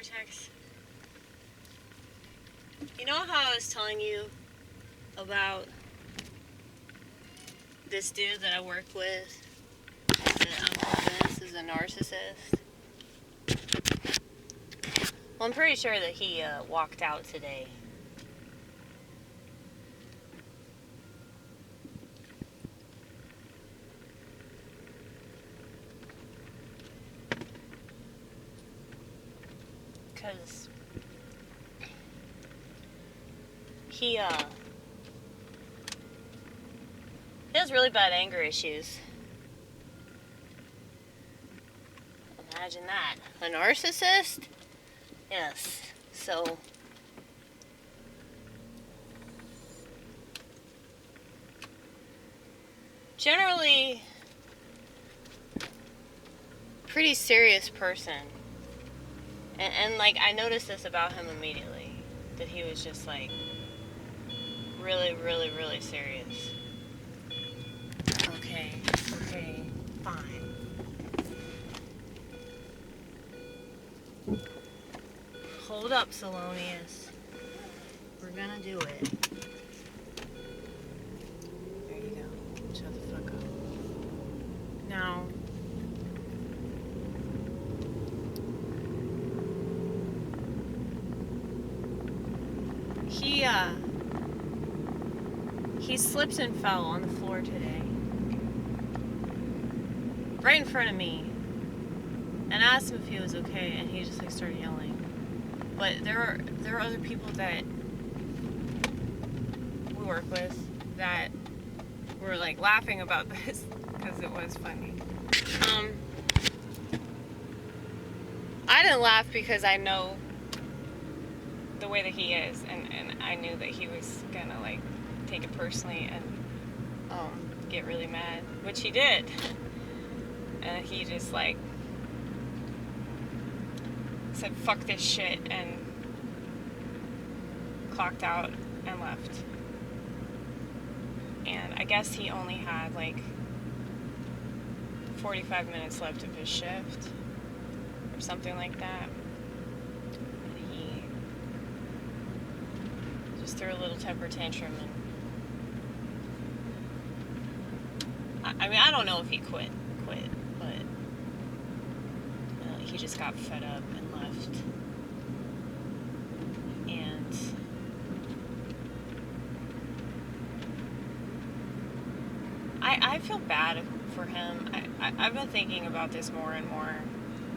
vortex. You know how I was telling you about this dude that I work with that I'm convinced is a narcissist? Well, I'm pretty sure that he walked out today. Because he has really bad anger issues. Imagine that. A narcissist? Yes. So, generally, pretty serious person. And like, I noticed this about him immediately. That he was just like, really, really, really serious. Okay, fine. Hold up, Salonius. We're gonna do it. There you go. Shut the fuck up. Now, he slipped and fell on the floor today. Right in front of me. And I asked him if he was okay, and he just like started yelling. But there are other people that we work with that were like laughing about this because it was funny. I didn't laugh because I know the way that he is, and I knew that he was gonna like take it personally and get really mad, which he did. And he just like said fuck this shit and clocked out and left. And I guess he only had like 45 minutes left of his shift or something like that. And he just threw a little temper tantrum, and I mean, I don't know if he quit, but he just got fed up and left. And I feel bad for him. I've been thinking about this more and more.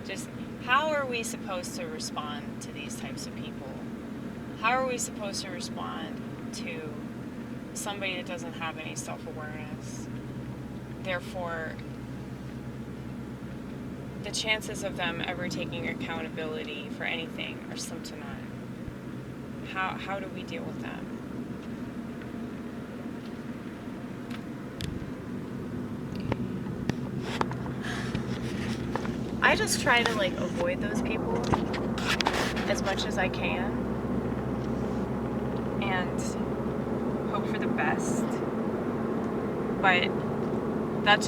Just how are we supposed to respond to these types of people? How are we supposed to respond to somebody that doesn't have any self-awareness? Therefore, the chances of them ever taking accountability for anything are slim to none. How do we deal with them? I just try to like avoid those people as much as I can and hope for the best. But that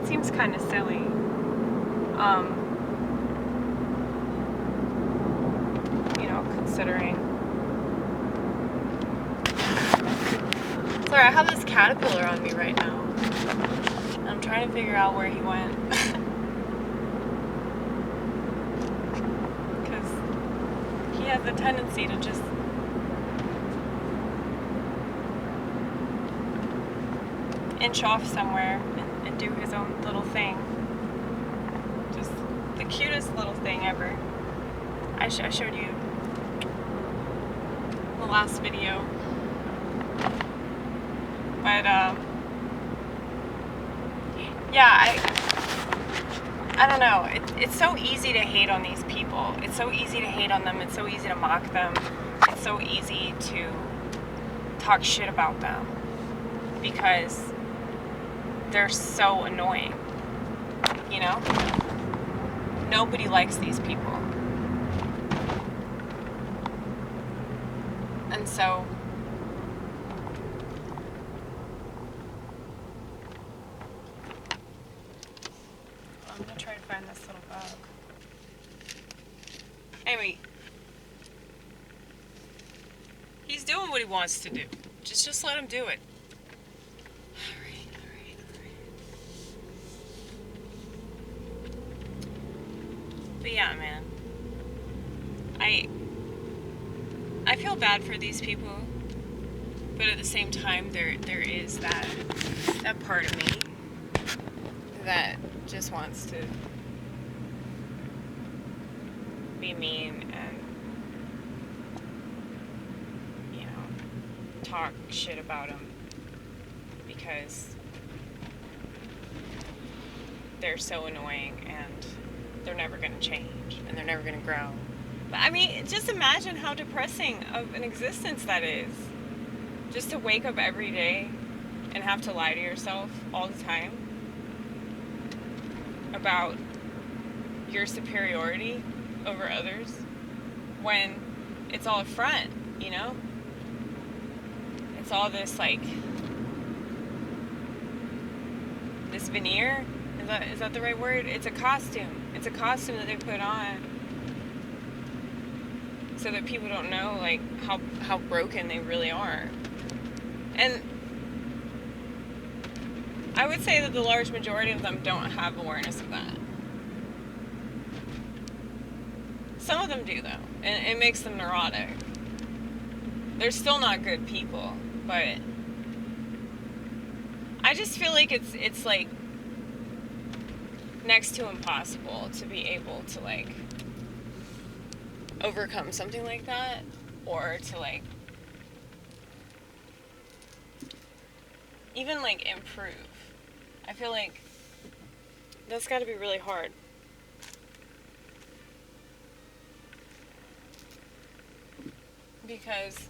seems kind of silly. Considering. Sorry, I have this caterpillar on me right now. I'm trying to figure out where he went. Because he has the tendency to just inch off somewhere and do his own little thing. Just the cutest little thing ever. I showed you the last video. But yeah, I don't know. It's so easy to hate on these people. It's so easy to hate on them. It's so easy to mock them. It's so easy to talk shit about them because they're so annoying. You know? Nobody likes these people. And so I'm gonna try to find this little bug. Anyway, he's doing what he wants to do. Just let him do it. Alright. But yeah, man. I feel bad for these people, but at the same time, there is that part of me that just wants to be mean and, you know, talk shit about them because they're so annoying and they're never going to change and they're never going to grow. But I mean, just imagine how depressing of an existence that is. Just to wake up every day and have to lie to yourself all the time about your superiority over others when it's all a front, you know? It's all this, like, this veneer. Is that the right word? It's a costume. It's a costume that they put on so that people don't know, like, how broken they really are. And I would say that the large majority of them don't have awareness of that. Some of them do, though, and it makes them neurotic. They're still not good people, but I just feel like it's like next to impossible to be able to, like, overcome something like that, or to, like, even, like, improve. I feel like that's got to be really hard. Because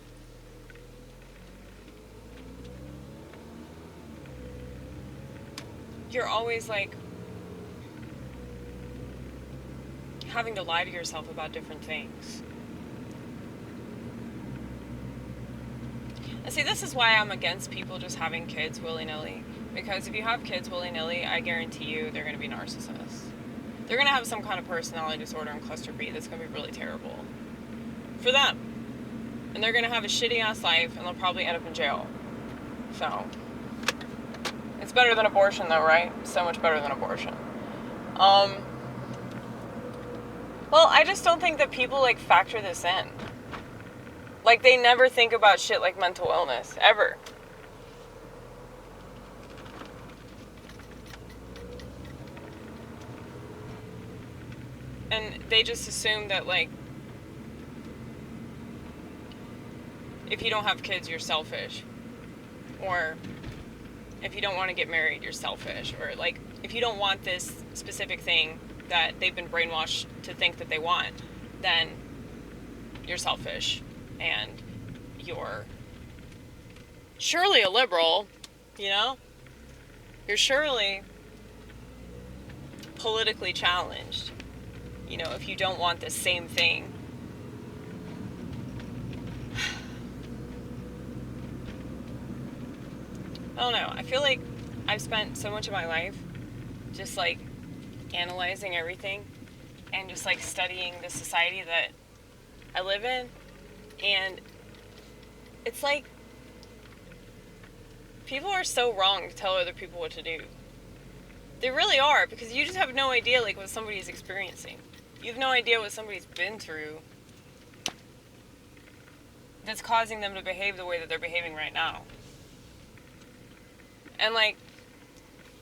you're always, like, having to lie to yourself about different things. And see, this is why I'm against people just having kids willy-nilly. Because if you have kids willy-nilly, I guarantee you they're going to be narcissists. They're going to have some kind of personality disorder in cluster B that's going to be really terrible for them. And they're going to have a shitty-ass life, and they'll probably end up in jail. So, it's better than abortion, though, right? So much better than abortion. Well, I just don't think that people, like, factor this in. Like, they never think about shit like mental illness, ever. And they just assume that, like, if you don't have kids, you're selfish. Or if you don't want to get married, you're selfish. Or, like, if you don't want this specific thing that they've been brainwashed to think that they want, then you're selfish. And you're surely a liberal, you know? You're surely politically challenged, you know, if you don't want the same thing. I don't know. I feel like I've spent so much of my life just, like, analyzing everything and just, like, studying the society that I live in. And it's like, people are so wrong to tell other people what to do. They really are, because you just have no idea, like, what somebody's experiencing. You have no idea what somebody's been through that's causing them to behave the way that they're behaving right now. And, like,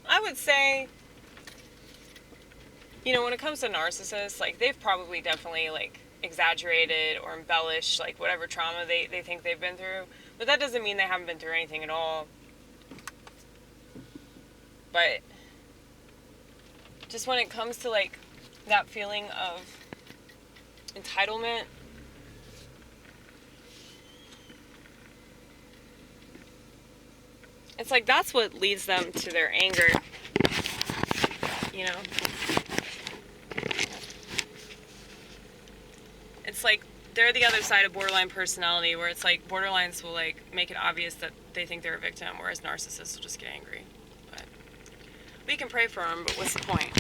I would say, you know, when it comes to narcissists, like, they've probably definitely, like, exaggerated or embellished, like, whatever trauma they think they've been through. But that doesn't mean they haven't been through anything at all. But just when it comes to, like, that feeling of entitlement, it's like that's what leads them to their anger, you know? It's like they're the other side of borderline personality, where it's like borderlines will, like, make it obvious that they think they're a victim, whereas narcissists will just get angry. But we can pray for them, but what's the point?